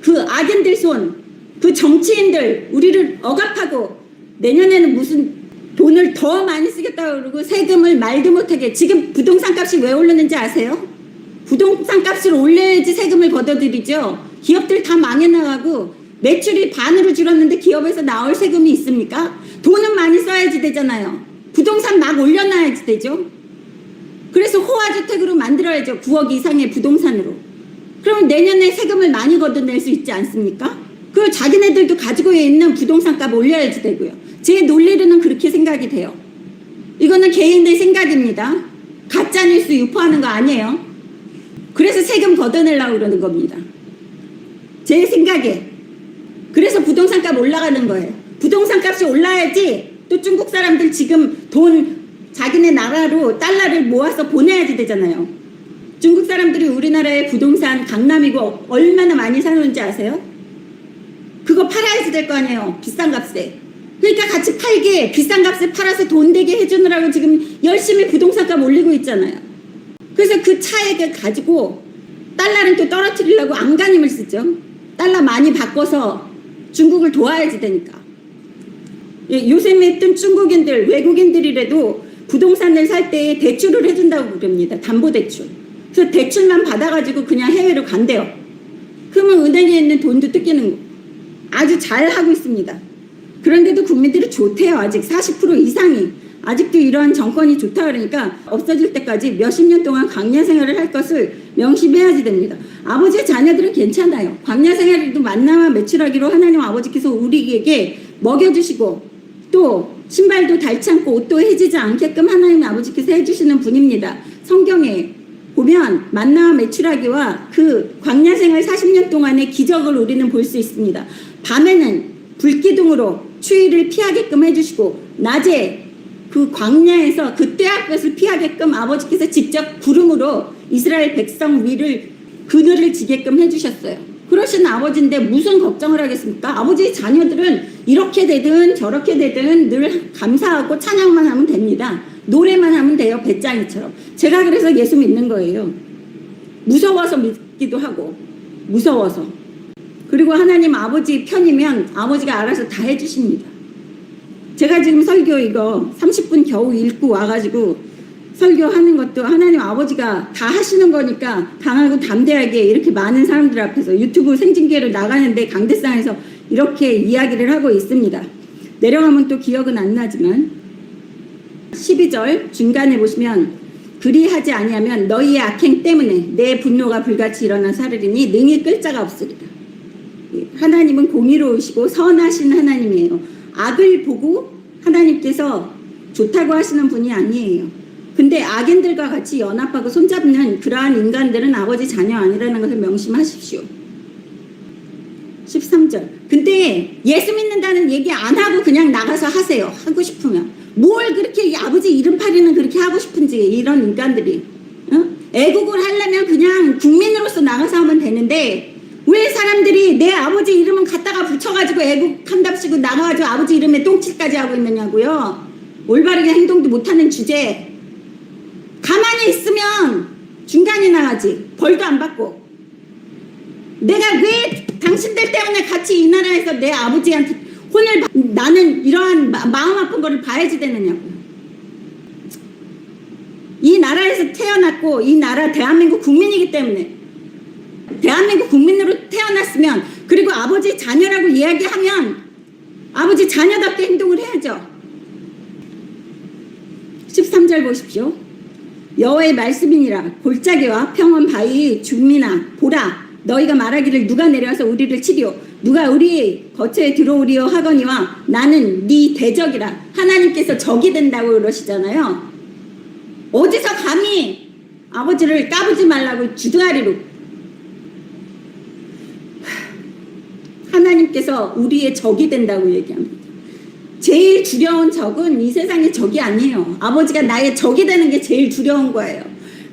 그 악인들 손, 그 정치인들 우리를 억압하고 내년에는 무슨 돈을 더 많이 쓰겠다고 그러고 세금을 말도 못하게. 지금 부동산 값이 왜 오르는지 아세요? 부동산 값을 올려야지 세금을 걷어들이죠. 기업들 다 망해 나가고 매출이 반으로 줄었는데 기업에서 나올 세금이 있습니까? 돈은 많이 써야지 되잖아요. 부동산 막 올려놔야지 되죠. 그래서 호화주택으로 만들어야죠. 9억 이상의 부동산으로. 그럼 내년에 세금을 많이 걷어낼 수 있지 않습니까? 그리고 자기네들도 가지고 있는 부동산 값 올려야지 되고요. 제 논리로는 그렇게 생각이 돼요. 이거는 개인의 생각입니다. 가짜뉴스 유포하는 거 아니에요. 그래서 세금 걷어내려고 그러는 겁니다. 제 생각에. 그래서 부동산 값 올라가는 거예요. 부동산 값이 올라야지 또 중국 사람들 지금 돈 자기네 나라로 달러를 모아서 보내야지 되잖아요. 중국 사람들이 우리나라의 부동산 강남이고 얼마나 많이 사는지 아세요? 그거 팔아야지 될 거 아니에요. 비싼 값에. 그러니까 같이 팔게 비싼 값에 팔아서 돈 되게 해주느라고 지금 열심히 부동산 값 올리고 있잖아요. 그래서 그 차액을 가지고 달러는 또 떨어뜨리려고 안간힘을 쓰죠. 달러 많이 바꿔서 중국을 도와야지 되니까. 예, 요즘에 뜬 중국인들, 외국인들이라도 부동산을 살 때 대출을 해준다고 그럽니다. 담보대출. 그래서 대출만 받아가지고 그냥 해외로 간대요. 그러면 은행에 있는 돈도 뜯기는 거. 아주 잘 하고 있습니다. 그런데도 국민들이 좋대요. 아직 40% 이상이. 아직도 이러한 정권이 좋다 그러니까 없어질 때까지 몇십 년 동안 광야 생활을 할 것을 명심해야지 됩니다. 아버지의 자녀들은 괜찮아요. 광야 생활에도 만나와 매출하기로 하나님 아버지께서 우리에게 먹여주시고 또 신발도 닳지 않고 옷도 해지지 않게끔 하나님 아버지께서 해주시는 분입니다. 성경에 보면 만나와 매출하기와 그 광야 생활 40년 동안의 기적을 우리는 볼 수 있습니다. 밤에는 불기둥으로 추위를 피하게끔 해주시고 낮에 그 광야에서 그 떼약볕을 피하게끔 아버지께서 직접 구름으로 이스라엘 백성 위를 그늘을 지게끔 해주셨어요. 그러신 아버지인데 무슨 걱정을 하겠습니까? 아버지의 자녀들은 이렇게 되든 저렇게 되든 늘 감사하고 찬양만 하면 됩니다. 노래만 하면 돼요. 배짱이처럼. 제가 그래서 예수 믿는 거예요. 무서워서 믿기도 하고 무서워서. 그리고 하나님 아버지 편이면 아버지가 알아서 다 해주십니다. 제가 지금 설교 이거 30분 겨우 읽고 와가지고 설교하는 것도 하나님 아버지가 다 하시는 거니까 강하고 담대하게 이렇게 많은 사람들 앞에서 유튜브 생중계로 나가는데 강대상에서 이렇게 이야기를 하고 있습니다. 내려가면 또 기억은 안 나지만 12절 중간에 보시면 그리하지 아니하면 너희의 악행 때문에 내 분노가 불같이 일어나 사르리니 능히 끌 자가 없으리라. 하나님은 공의로우시고 선하신 하나님이에요. 악을 보고 하나님께서 좋다고 하시는 분이 아니에요. 근데 악인들과 같이 연합하고 손잡는 그러한 인간들은 아버지 자녀 아니라는 것을 명심하십시오. 13절. 근데 예수 믿는다는 얘기 안 하고 그냥 나가서 하세요. 하고 싶으면. 뭘 그렇게 아버지 이름팔이는 그렇게 하고 싶은지 이런 인간들이. 애국을 하려면 그냥 국민으로서 나가서 하면 되는데 왜 사람들이 내 아버지 이름은 갖다가 붙여가지고 애국한답시고 나가가지고 아버지 이름에 똥칠까지 하고 있느냐고요. 올바르게 행동도 못하는 주제. 가만히 있으면 중간에 나가지. 벌도 안 받고. 내가 왜 당신들 때문에 같이 이 나라에서 내 아버지한테 혼을 나는 이러한 마음 아픈 거를 봐야지 되느냐고. 이 나라에서 태어났고 이 나라 대한민국 국민이기 때문에 대한민국 국민으로 태어났으면 그리고 아버지 자녀라고 이야기하면 아버지 자녀답게 행동을 해야죠. 13절 보십시오. 여호와의 말씀이니라 골짜기와 평원 바위 중미나 보라 너희가 말하기를 누가 내려와서 우리를 치리오 누가 우리 거처에 들어오리오 하거니와 나는 네 대적이라. 하나님께서 적이 된다고 그러시잖아요. 어디서 감히 아버지를 까부지 말라고 주둥아리로. 하나님께서 우리의 적이 된다고 얘기합니다. 제일 두려운 적은 이 세상의 적이 아니에요. 아버지가 나의 적이 되는 게 제일 두려운 거예요.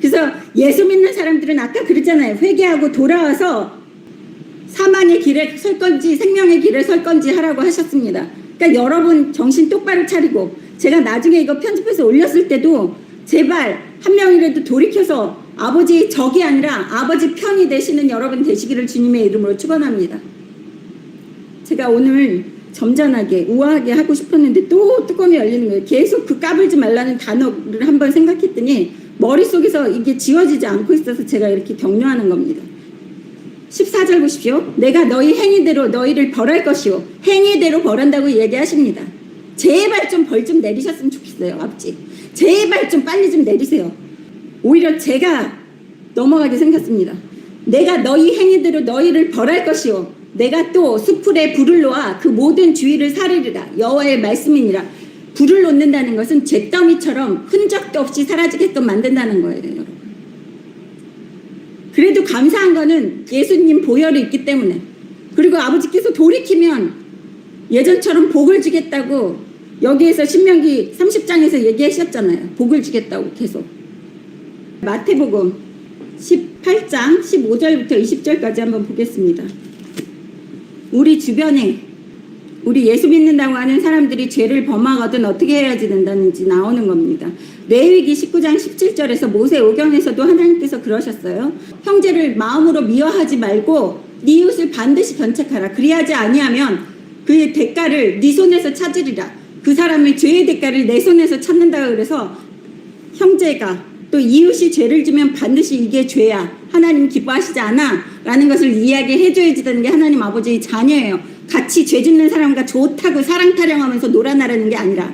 그래서 예수 믿는 사람들은 아까 그랬잖아요. 회개하고 돌아와서 사망의 길에 설 건지 생명의 길에 설 건지 하라고 하셨습니다. 그러니까 여러분 정신 똑바로 차리고 제가 나중에 이거 편집해서 올렸을 때도 제발 한 명이라도 돌이켜서 아버지의 적이 아니라 아버지 편이 되시는 여러분 되시기를 주님의 이름으로 축원합니다. 제가 오늘 점잖하게 우아하게 하고 싶었는데 또 뚜껑이 열리는 거예요. 계속 그 까불지 말라는 단어를 한번 생각했더니 머릿속에서 이게 지워지지 않고 있어서 제가 이렇게 격려하는 겁니다. 14절 보십시오. 내가 너희 행위대로 너희를 벌할 것이요 행위대로 벌한다고 얘기하십니다. 제발 좀 벌 좀 내리셨으면 좋겠어요. 아버지 제발 좀 빨리 좀 내리세요. 오히려 제가 넘어가게 생겼습니다. 내가 너희 행위대로 너희를 벌할 것이요 내가 또 수풀에 불을 놓아 그 모든 주위를 사르리라. 여호와의 말씀이니라. 불을 놓는다는 것은 잿더미처럼 흔적도 없이 사라지게끔 만든다는 거예요. 여러분. 그래도 감사한 거는 예수님 보혈이 있기 때문에 그리고 아버지께서 돌이키면 예전처럼 복을 주겠다고 여기에서 신명기 30장에서 얘기하셨잖아요. 복을 주겠다고 계속. 마태복음 18장 15절부터 20절까지 한번 보겠습니다. 우리 주변에 우리 예수 믿는다고 하는 사람들이 죄를 범하거든 어떻게 해야지 된다는지 나오는 겁니다. 레위기 19장 17절에서 모세 오경에서도 하나님께서 그러셨어요. 형제를 마음으로 미워하지 말고 네 이웃을 반드시 견책하라. 그리하지 아니하면 그의 대가를 네 손에서 찾으리라. 그 사람의 죄의 대가를 내 손에서 찾는다 그래서 형제가 또 이웃이 죄를 지면 반드시 이게 죄야. 하나님 기뻐하시지 않아. 라는 것을 이야기해 줘야 되는 게 하나님 아버지의 자녀예요. 같이 죄 짓는 사람과 좋다고 사랑 타령하면서 놀아나라는 게 아니라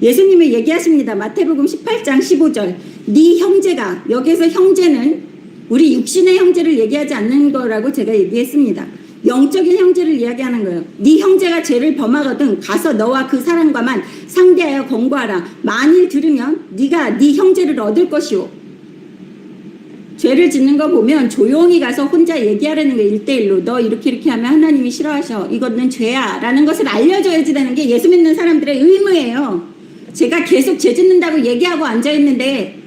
예수님이 얘기하십니다. 마태복음 18장 15절. 네 형제가, 여기서 형제는 우리 육신의 형제를 얘기하지 않는 거라고 제가 얘기했습니다. 영적인 형제를 이야기하는 거예요. 네 형제가 죄를 범하거든 가서 너와 그 사람과만 상대하여 권고하라. 만일 들으면 네가 네 형제를 얻을 것이오. 죄를 짓는 거 보면 조용히 가서 혼자 얘기하라는 게 1대1로 너 이렇게 하면 하나님이 싫어하셔. 이거는 죄야. 라는 것을 알려줘야지 되는 게 예수 믿는 사람들의 의무예요. 제가 계속 죄 짓는다고 얘기하고 앉아있는데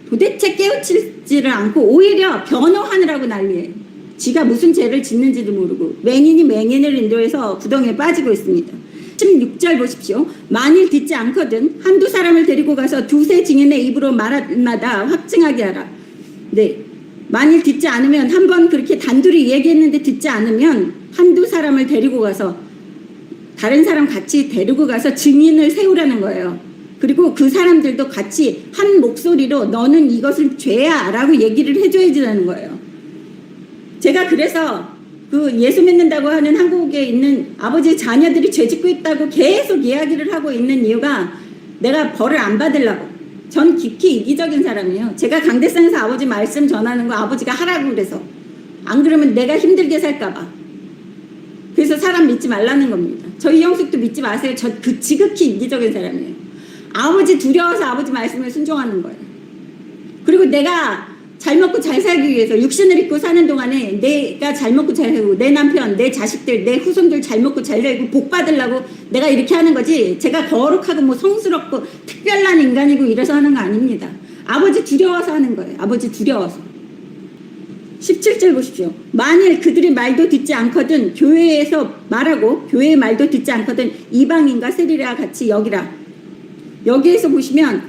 도대체 깨우치지를 않고 오히려 변호하느라고 난리예요. 지가 무슨 죄를 짓는지도 모르고 맹인이 맹인을 인도해서 구덩이에 빠지고 있습니다. 16절 보십시오. 만일 듣지 않거든 한두 사람을 데리고 가서 두세 증인의 입으로 말마다 확증하게 하라. 네, 만일 듣지 않으면 한번 그렇게 단둘이 얘기했는데 듣지 않으면 한두 사람을 데리고 가서 다른 사람 같이 데리고 가서 증인을 세우라는 거예요. 그리고 그 사람들도 같이 한 목소리로 너는 이것을 죄야 라고 얘기를 해줘야 되는 거예요. 제가 그래서 그 예수 믿는다고 하는 한국에 있는 아버지의 자녀들이 죄 짓고 있다고 계속 이야기를 하고 있는 이유가 내가 벌을 안 받으려고. 전 깊이 이기적인 사람이에요. 제가 강대상에서 아버지 말씀 전하는 거 아버지가 하라고 그래서 안 그러면 내가 힘들게 살까봐. 그래서 사람 믿지 말라는 겁니다. 저희 형숙도 믿지 마세요. 저 그 지극히 이기적인 사람이에요. 아버지 두려워서 아버지 말씀을 순종하는 거예요. 그리고 내가 잘 먹고 잘 살기 위해서 육신을 입고 사는 동안에 내가 잘 먹고 잘 살고 내 남편, 내 자식들, 내 후손들 잘 먹고 잘 살고 복 받으려고 내가 이렇게 하는 거지 제가 거룩하고 뭐 성스럽고 특별한 인간이고 이래서 하는 거 아닙니다. 아버지 두려워서 하는 거예요. 아버지 두려워서. 17절 보십시오. 만일 그들의 말도 듣지 않거든 교회에서 말하고 교회의 말도 듣지 않거든 이방인과 세리라 같이 여기라. 여기에서 보시면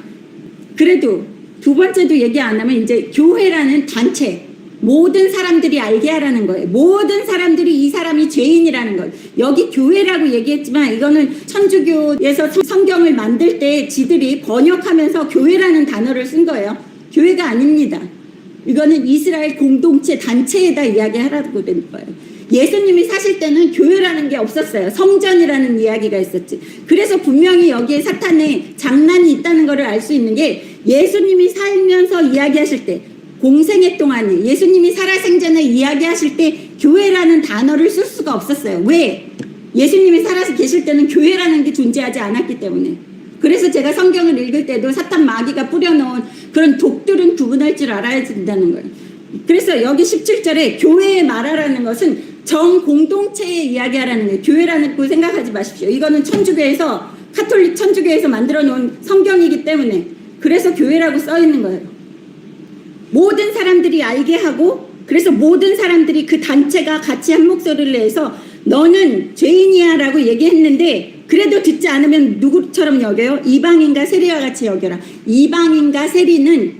그래도 두 번째도 얘기 안 하면 이제 교회라는 단체 모든 사람들이 알게 하라는 거예요. 모든 사람들이 이 사람이 죄인이라는 걸. 여기 교회라고 얘기했지만 이거는 천주교에서 성경을 만들 때 지들이 번역하면서 교회라는 단어를 쓴 거예요. 교회가 아닙니다. 이거는 이스라엘 공동체 단체에다 이야기하라고 된 거예요. 예수님이 사실 때는 교회라는 게 없었어요. 성전이라는 이야기가 있었지. 그래서 분명히 여기에 사탄의 장난이 있다는 것을 알 수 있는 게 예수님이 살면서 이야기하실 때 공생애 동안에 예수님이 살아생전에 이야기하실 때 교회라는 단어를 쓸 수가 없었어요. 왜? 예수님이 살아서 계실 때는 교회라는 게 존재하지 않았기 때문에. 그래서 제가 성경을 읽을 때도 사탄 마귀가 뿌려놓은 그런 독들은 구분할 줄 알아야 된다는 거예요. 그래서 여기 17절에 교회에 말하라는 것은 정 공동체에 이야기하라는 거예요. 교회라는 거 생각하지 마십시오. 이거는 천주교에서 카톨릭 천주교에서 만들어 놓은 성경이기 때문에 그래서 교회라고 써 있는 거예요. 모든 사람들이 알게 하고 그래서 모든 사람들이 그 단체가 같이 한 목소리를 내서 너는 죄인이야 라고 얘기했는데 그래도 듣지 않으면 누구처럼 여겨요? 이방인과 세리와 같이 여겨라. 이방인과 세리는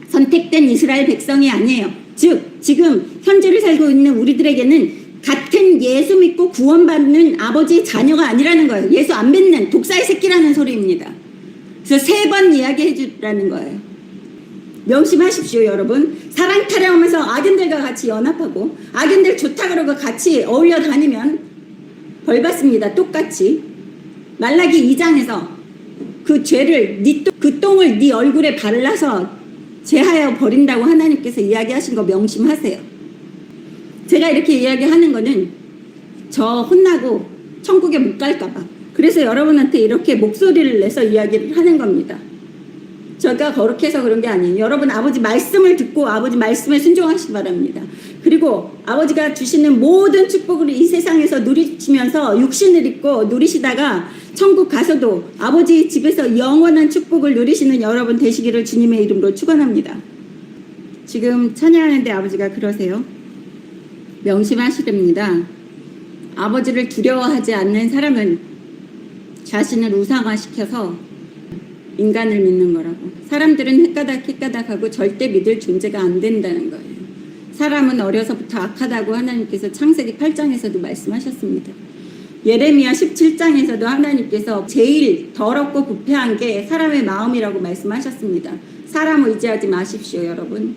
선택된 이스라엘 백성이 아니에요. 즉 지금 현재를 살고 있는 우리들에게는 같은 예수 믿고 구원받는 아버지의 자녀가 아니라는 거예요. 예수 안 믿는 독사의 새끼라는 소리입니다. 그래서 3번 이야기해 주라는 거예요. 명심하십시오 여러분. 사랑 타령하면서 악인들과 같이 연합하고 악인들 좋다 그러고 같이 어울려 다니면 벌 받습니다. 똑같이. 말라기 2장에서 그 죄를 그 똥을 네 얼굴에 발라서 제하여 버린다고 하나님께서 이야기하신 거 명심하세요. 제가 이렇게 이야기하는 거는 저 혼나고 천국에 못 갈까 봐. 그래서 여러분한테 이렇게 목소리를 내서 이야기를 하는 겁니다. 제가 거룩해서 그런 게 아니에요. 여러분 아버지 말씀을 듣고 아버지 말씀에 순종하시기 바랍니다. 그리고 아버지가 주시는 모든 축복을 이 세상에서 누리시면서 육신을 입고 누리시다가 천국 가서도 아버지 집에서 영원한 축복을 누리시는 여러분 되시기를 주님의 이름으로 축원합니다. 지금 찬양하는데 아버지가 그러세요. 명심하시렵니다. 아버지를 두려워하지 않는 사람은 자신을 우상화시켜서 인간을 믿는 거라고. 사람들은 헷가닥하고 절대 믿을 존재가 안 된다는 거예요. 사람은 어려서부터 악하다고 하나님께서 창세기 8장에서도 말씀하셨습니다. 예레미야 17장에서도 하나님께서 제일 더럽고 부패한 게 사람의 마음이라고 말씀하셨습니다. 사람 의지하지 마십시오, 여러분.